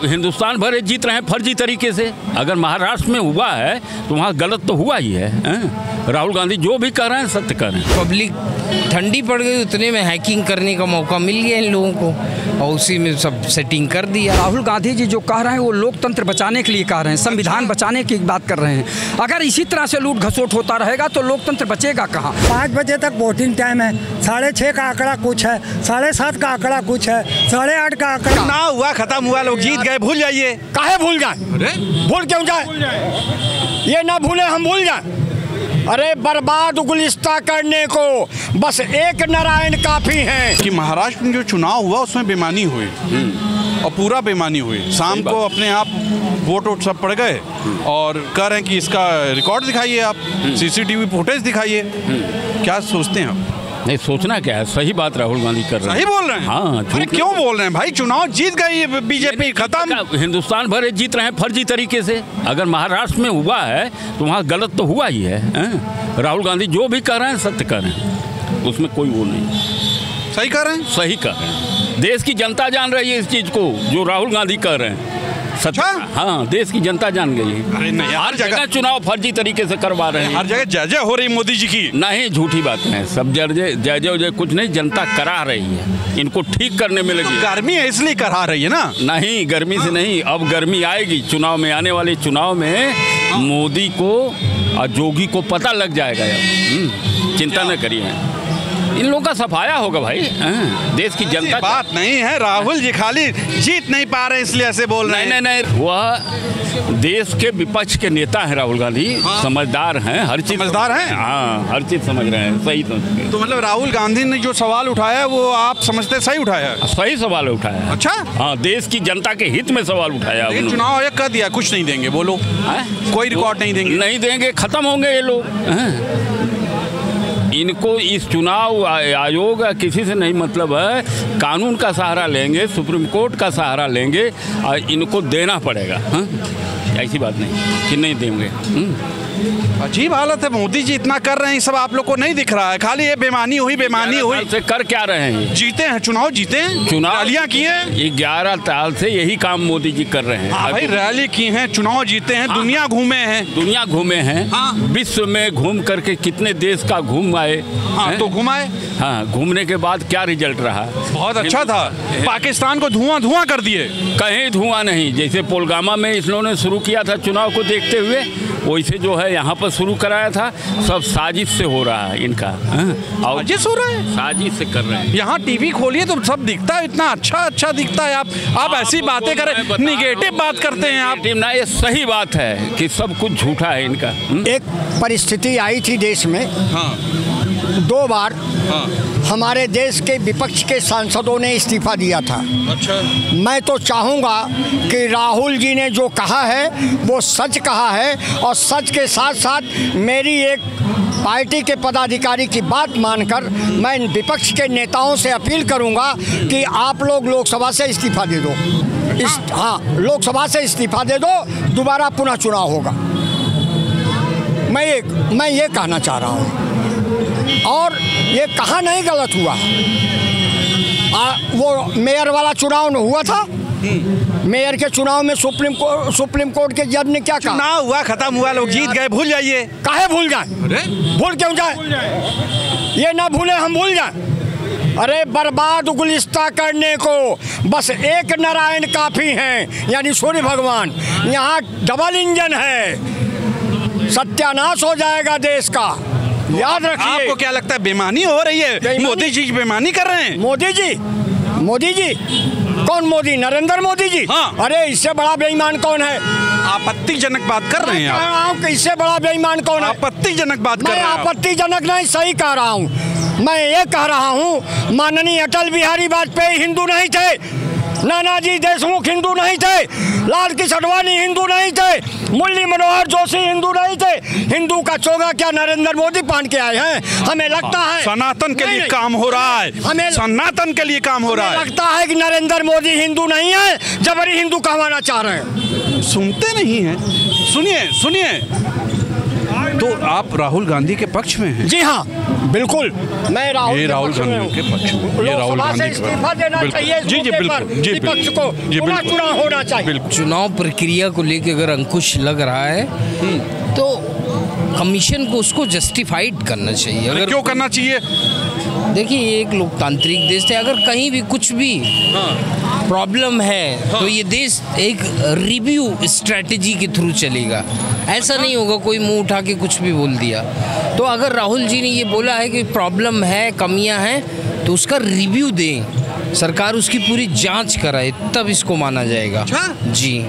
हिंदुस्तान भर जीत रहे हैं फर्जी तरीके से। अगर महाराष्ट्र में हुआ है तो वहाँ गलत तो हुआ ही है। राहुल गांधी जो भी कर रहे हैं सत्य कर रहे हैं। पब्लिक ठंडी पड़ गई, उतने में हैकिंग करने का मौका मिल गया इन लोगों को और उसी में सब सेटिंग कर दिया। राहुल गांधी जी जो कह रहे हैं वो लोकतंत्र बचाने के लिए कह रहे हैं, संविधान बचाने की बात कर रहे हैं। अगर इसी तरह से लूट घसोट होता रहेगा तो लोकतंत्र बचेगा कहाँ। 5 बजे तक वोटिंग टाइम है, 6:30 का आंकड़ा कुछ है, 7:30 का आंकड़ा कुछ है, 8:30 का आंकड़ा। ना हुआ, खत्म हुआ, लोग जीत गए, भूल जाइए। काहे भूल जाए? भूल क्यों जाए? ये ना भूले हम भूल जाए। अरे बर्बाद गुलिस्ता करने को बस एक नारायण काफी है। कि महाराष्ट्र में जो चुनाव हुआ उसमें बेईमानी हुई और पूरा बेईमानी हुई। शाम को अपने आप वोट सब पड़ गए और कह रहे हैं कि इसका रिकॉर्ड दिखाइए, आप सीसीटीवी फुटेज दिखाइए। क्या सोचते हैं आप? नहीं, सोचना क्या है, सही बात राहुल गांधी कर रहे हैं। सही बोल रहे हैं। हाँ, अरे क्यों बोल रहे हैं भाई? चुनाव जीत गई बीजेपी, खत्म। हिंदुस्तान भर जीत रहे हैं फर्जी तरीके से। अगर महाराष्ट्र में हुआ है तो वहाँ गलत तो हुआ ही है। राहुल गांधी जो भी कर रहे हैं सत्य कर रहे हैं, उसमें कोई वो नहीं। सही कर रहे हैं, सही कर रहे हैं। देश की जनता जान रही है इस चीज को जो राहुल गांधी कर रहे हैं। सच। हाँ, देश की जनता जान गई है। अरे नहीं, हर जगह चुनाव फर्जी तरीके से करवा रहे हैं। हर जगह जय जय हो रही मोदी जी की। नहीं, झूठी बात है। सब जय जय कुछ नहीं, जनता करा रही है। इनको ठीक करने में लगी। गर्मी है इसलिए करा रही है ना। नहीं, गर्मी से नहीं, अब गर्मी आएगी चुनाव में। आने वाले चुनाव में मोदी को और जोगी को पता लग जाएगा। चिंता न करिए, इन लोगों का सफाया होगा भाई। देश की जनता। बात नहीं है, राहुल जी खाली जीत नहीं पा रहे इसलिए ऐसे बोल रहे हैं। नहीं, वह देश के विपक्ष के नेता हैं राहुल गांधी। हाँ। समझदार हैं, हर चीज समझदार हैं। हाँ, हर चीज समझ रहे हैं, सही समझ। तो मतलब राहुल गांधी ने जो सवाल उठाया वो आप समझते सही उठाया? सही सवाल उठाया। अच्छा। हाँ, देश की जनता के हित में सवाल उठाया। चुनाव आयोग कह दिया कुछ नहीं देंगे, बोलो। कोई रिकॉर्ड नहीं देंगे। नहीं देंगे, खत्म होंगे ये लोग। इनको इस चुनाव आयोग किसी से नहीं मतलब है। कानून का सहारा लेंगे, सुप्रीम कोर्ट का सहारा लेंगे और इनको देना पड़ेगा। हाँ? ऐसी बात नहीं कि नहीं देंगे। अजीब हालत है। मोदी जी इतना कर रहे हैं, सब आप लोग को नहीं दिख रहा है। खाली ये बेमानी हुई से कर क्या रहे हैं? जीते हैं, चुनाव जीते हैं, चुनाव रैलियां की हैं। 11 साल से यही काम मोदी जी कर रहे हैं। हाँ भाई, रैली की हैं, चुनाव जीते हैं। हाँ, दुनिया घूमे हैं। हाँ, विश्व में घूम करके कितने देश का घूम आए। हाँ, तो घुमाए। हाँ, घूमने के बाद क्या रिजल्ट रहा? बहुत अच्छा था। पाकिस्तान को धुआं कर दिए। कहीं धुआं नहीं। जैसे पुलवामा में इन्होंने शुरू किया था चुनाव को देखते हुए, वैसे जो है यहाँ पर शुरू कराया था। सब साजिश से हो रहा है इनका। और साजिश हो रहा है, साजिश से कर रहे हैं। यहाँ टीवी खोलिए तो सब दिखता है, इतना अच्छा दिखता है। आप ऐसी बातें करें, निगेटिव बात करते हैं आप। ना, ये सही बात है कि सब कुछ झूठा है इनका। एक परिस्थिति आई थी देश में। हाँ। 2 बार। हाँ। हमारे देश के विपक्ष के सांसदों ने इस्तीफा दिया था। अच्छा। मैं तो चाहूँगा कि राहुल जी ने जो कहा है वो सच कहा है और सच के साथ साथ मेरी एक पार्टी के पदाधिकारी की बात मानकर मैं विपक्ष के नेताओं से अपील करूँगा कि आप लोग लोकसभा से इस्तीफा दे दो। हाँ, लोकसभा से इस्तीफा दे दो, दोबारा पुनः चुनाव होगा। मैं ये कहना चाह रहा हूँ। और ये कहाँ नहीं गलत हुआ। वो मेयर वाला चुनाव न हुआ था। मेयर के चुनाव में सुप्रीम कोर्ट के जज ने क्या कहा? चुनाव हुआ, खत्म हुआ, लोग जीत गए, भूल जाइए। काहे भूल जाए? भूल क्यों जाए? ये ना भूले हम भूल जाए। अरे बर्बाद गुलिस्ता करने को बस एक नारायण काफी हैं, यानी सूर्य भगवान। यहाँ डबल इंजन है, सत्यानाश हो जाएगा देश का, याद रखिए। आपको क्या लगता है बेईमानी हो रही है? मोदी जी बेईमानी कर रहे हैं। मोदी जी कौन? मोदी, नरेंद्र मोदी जी। हाँ। अरे इससे बड़ा बेईमान कौन है? आपत्तिजनक बात कर रहे हैं आप। इससे बड़ा बेईमान कौन है? आपत्तिजनक बात कर रहे हैं। आपत्तिजनक नहीं, सही कह रहा हूँ। मैं ये कह रहा हूँ, माननीय अटल बिहारी वाजपेयी हिंदू नहीं थे, नानाजी देशमुख हिंदू नहीं थे, लाल कृष्ण आडवाणी हिंदू नहीं थे, मुरली मनोहर जोशी हिंदू नहीं थे। हिंदू का चोगा क्या नरेंद्र मोदी पहन के आए हैं? हमें लगता है सनातन के लिए काम हो रहा है। हमें सनातन के लिए काम हो रहा है। लगता है कि नरेंद्र मोदी हिंदू नहीं है, जबरी हिंदू कहवाना चाह रहे हैं। सुनते नहीं हैं। सुनिए, तो आप राहुल गांधी के पक्ष में हैं? जी हाँ, बिल्कुल, मैं ये राहुल गांधी के पक्ष में, ये राहुल गांधी इस्तीफा देना चाहिए, जी जी बिल्कुल, जी विपक्ष को पुनः चुनाव होना चाहिए। चुनाव प्रक्रिया को लेकर अगर अंकुश लग रहा है तो कमीशन को उसको जस्टिफाइड करना चाहिए। अगर क्यों करना चाहिए? देखिए, ये एक लोकतांत्रिक देश है, अगर कहीं भी कुछ भी प्रॉब्लम है तो ये देश एक रिव्यू स्ट्रेटजी के थ्रू चलेगा। ऐसा नहीं होगा कोई मुंह उठा के कुछ भी बोल दिया। तो अगर राहुल जी ने ये बोला है कि प्रॉब्लम है, कमियां हैं, तो उसका रिव्यू दें, सरकार उसकी पूरी जांच कराए, तब इसको माना जाएगा। जी।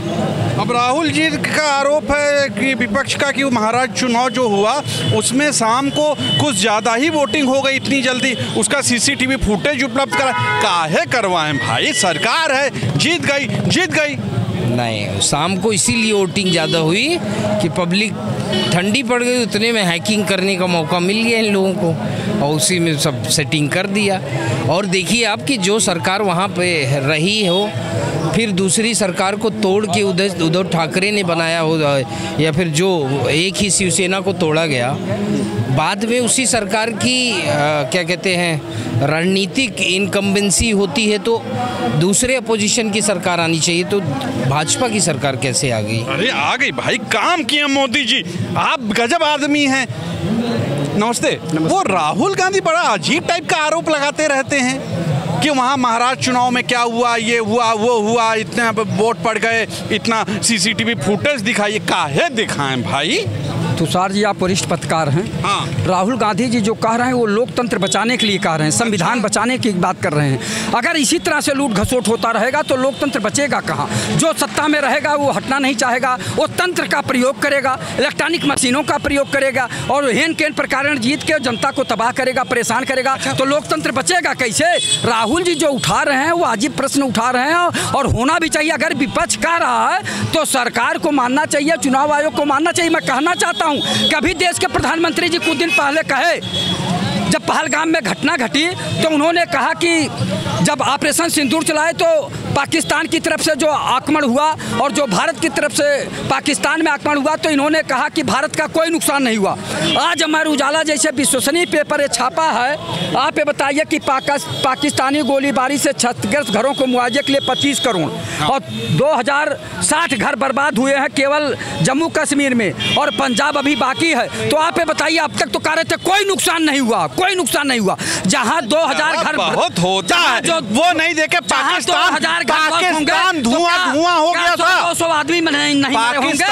अब राहुल जी का आरोप है कि विपक्ष का कि महाराज चुनाव जो हुआ उसमें शाम को कुछ ज़्यादा ही वोटिंग हो गई इतनी जल्दी, उसका सीसीटीवी फुटेज उपलब्ध करा। काहे करवाएं भाई, सरकार है, जीत गई। नहीं, शाम को इसीलिए वोटिंग ज़्यादा हुई कि पब्लिक ठंडी पड़ गई, उतने में हैकिंग करने का मौका मिल गया इन लोगों को और उसी में सब सेटिंग कर दिया। और देखिए आप कि जो सरकार वहाँ पे रही हो, फिर दूसरी सरकार को तोड़ के उद्धव ठाकरे ने बनाया हो, या फिर जो एक ही शिवसेना को तोड़ा गया, बाद में उसी सरकार की क्या कहते हैं रणनीतिक इनकम्बेंसी होती है तो दूसरे अपोजिशन की सरकार आनी चाहिए। तो भाजपा की सरकार कैसे आ गई? अरे आ गई भाई, काम किया मोदी जी, आप गजब आदमी हैं। नमस्ते। वो राहुल गांधी बड़ा अजीब टाइप का आरोप लगाते रहते हैं कि वहाँ महाराष्ट्र चुनाव में क्या हुआ, ये हुआ, वो हुआ, इतने वोट पड़ गए, इतना सीसीटीवी फुटेज दिखाइए। काहे दिखाएं भाई? तुषार जी, आप वरिष्ठ पत्रकार हैं। हाँ। राहुल गांधी जी जो कह रहे हैं वो लोकतंत्र बचाने के लिए कह रहे हैं, संविधान बचाने की बात कर रहे हैं। अगर इसी तरह से लूट घसोट होता रहेगा तो लोकतंत्र बचेगा कहाँ? जो सत्ता में रहेगा वो हटना नहीं चाहेगा, वो तंत्र का प्रयोग करेगा, इलेक्ट्रॉनिक मशीनों का प्रयोग करेगा और हेन केन प्रकार जीत के जनता को तबाह करेगा, परेशान करेगा। तो लोकतंत्र बचेगा कैसे? राहुल जी जो उठा रहे हैं वो अजीब प्रश्न उठा रहे हैं और होना भी चाहिए। अगर विपक्ष कह रहा है तो सरकार को मानना चाहिए, चुनाव आयोग को मानना चाहिए। मैं कहना चाहता हूं, कभी देश के प्रधानमंत्री जी कुछ दिन पहले कहे, जब पहलगाम में घटना घटी तो उन्होंने कहा कि जब ऑपरेशन सिंदूर चलाए तो पाकिस्तान की तरफ से जो आक्रमण हुआ और जो भारत की तरफ से पाकिस्तान में आक्रमण हुआ तो इन्होंने कहा कि भारत का कोई नुकसान नहीं हुआ। आज अमर उजाला जैसे विश्वसनीय पेपर ये छापा है, आप ये बताइए कि पाकिस्तानी गोलीबारी से क्षतिग्रस्त घरों को मुआवजे के लिए 25 करोड़ और 2060 घर बर्बाद हुए हैं केवल जम्मू कश्मीर में और पंजाब अभी बाकी है। तो आप ये बताइए, अब तक तो कह रहे थे कोई नुकसान नहीं हुआ, कोई नुकसान नहीं हुआ। जहां 2000 घर बहुत होता है, जो वो नहीं देखे पाकिस्तान धुआं हो गया था, 200 आदमी नहीं होंगे।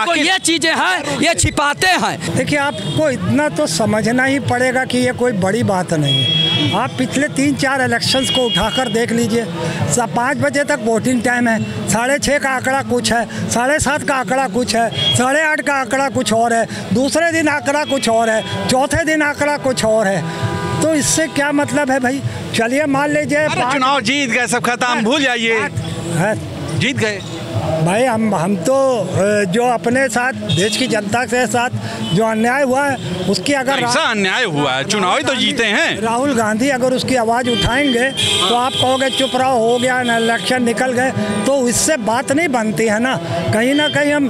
तो ये चीजें हैं, ये छिपाते हैं। देखिए, आपको इतना तो समझना ही पड़ेगा कि ये कोई बड़ी बात नहीं है। आप पिछले 3-4 इलेक्शंस को उठाकर देख लीजिए, 5 बजे तक वोटिंग टाइम है, 6:30 का आंकड़ा कुछ है, 7:30 का आंकड़ा कुछ है, 8:30 का आंकड़ा कुछ और है, दूसरे दिन आंकड़ा कुछ और है, चौथे दिन आंकड़ा कुछ और है। तो इससे क्या मतलब है भाई? चलिए मान लीजिए चुनाव जीत गए, सब खत्म, भूल जाइए, जीत गए भाई। हम तो जो अपने साथ देश की जनता के साथ जो अन्याय हुआ है उसकी अगर ऐसा अन्याय हुआ है, चुनाव ही तो जीते हैं। राहुल गांधी अगर उसकी आवाज़ उठाएंगे तो आप कहोगे चुप रहो, हो गया ना, इलेक्शन निकल गए, तो इससे बात नहीं बनती है ना। कहीं ना कहीं हम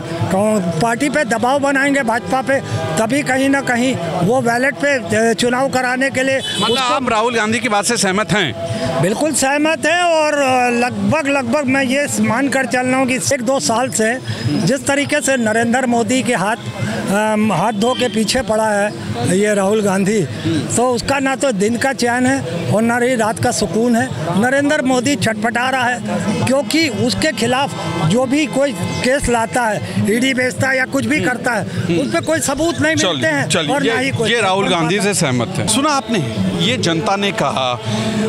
पार्टी पे दबाव बनाएंगे, भाजपा पे, तभी कहीं ना कहीं वो बैलेट पे चुनाव कराने के लिए। मतलब आप राहुल गांधी की बात से सहमत हैं? बिल्कुल सहमत है और लगभग मैं ये मान कर चल रहा हूँ कि 1-2 साल से जिस तरीके से नरेंद्र मोदी के हाथ धो के पीछे पड़ा है ये राहुल गांधी, तो उसका ना तो दिन का चैन है और ना ही रात का सुकून है। नरेंद्र मोदी छटपटा रहा है क्योंकि उसके खिलाफ जो भी कोई केस लाता है, ईडी बेचता है या कुछ भी करता है, उस पर कोई सबूत नहीं मिलते हैं और ना ही कोई। ये राहुल गांधी से सहमत है। सुना आपने, ये जनता ने कहा,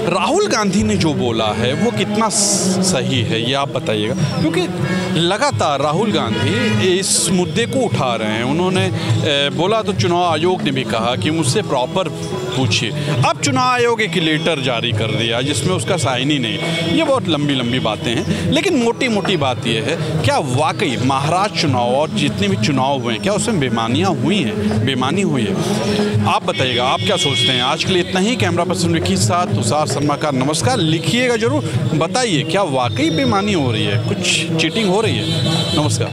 राहुल गांधी ने जो बोला है वो कितना सही है ये आप बताइएगा, क्योंकि लगातार राहुल गांधी इस मुद्दे को उठा रहे हैं। उन्होंने बोला तो चुनाव आयोग ने भी कहा कि मुझसे प्रॉपर पूछिए। अब चुनाव आयोग एक लेटर जारी कर दिया जिसमें उसका साइन ही नहीं। ये बहुत लंबी बातें हैं, लेकिन मोटी बात यह है, क्या वाकई महाराष्ट्र चुनाव और जितने भी चुनाव हुए हैं क्या उसमें बेईमानियाँ हुई हैं, बेईमानी हुई है? आप बताइएगा, आप क्या सोचते हैं? आज के लिए इतना ही। कैमरा पर्सन विकी के साथ तुषार शर्मा का नमस्कार। लिखिएगा जरूर, बताइए क्या वाकई बेईमानी हो रही है, कुछ चीटिंग हो रही है? नमस्कार।